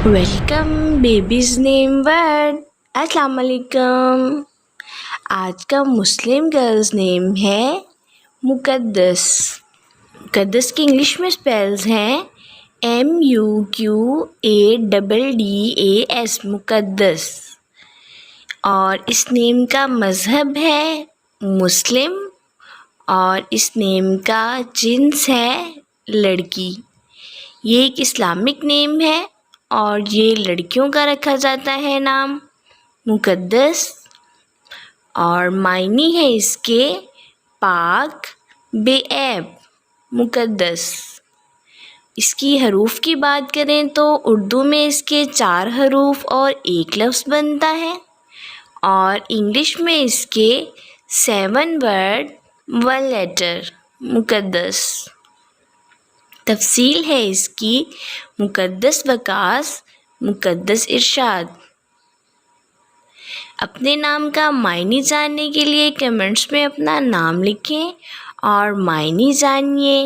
Welcome babies نیم word. السلام علیکم. آج کا مسلم گرلز نیم ہے مقدس. مقدس کی انگلش میں اسپیلز ہیں MUQADDAS مقدس. اور اس نیم کا مذہب ہے مسلم اور اس نیم کا جنس ہے لڑکی. یہ ایک اسلامک نیم ہے اور یہ لڑکیوں کا رکھا جاتا ہے نام مقدس. اور معنی ہے اس کے پاک بے عیب مقدس. اس کی حروف کی بات کریں تو اردو میں اس کے 4 حروف اور 1 لفظ بنتا ہے اور انگلش میں اس کے 7 ورڈ 1 لیٹر مقدس. تفصیل ہے اس کی مقدس وقاص مقدس ارشاد. اپنے نام کا معنی جاننے کے لیے کمنٹس میں اپنا نام لکھیں اور معنی جانیے.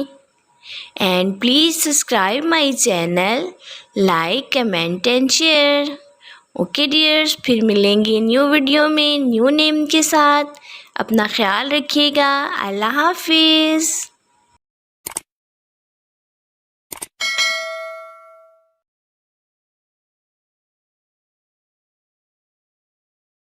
And please subscribe my channel, like comment and share. Okay dears, پھر ملیں گے نیو ویڈیو میں نیو نیم کے ساتھ. اپنا خیال رکھیے گا. اللہ حافظ.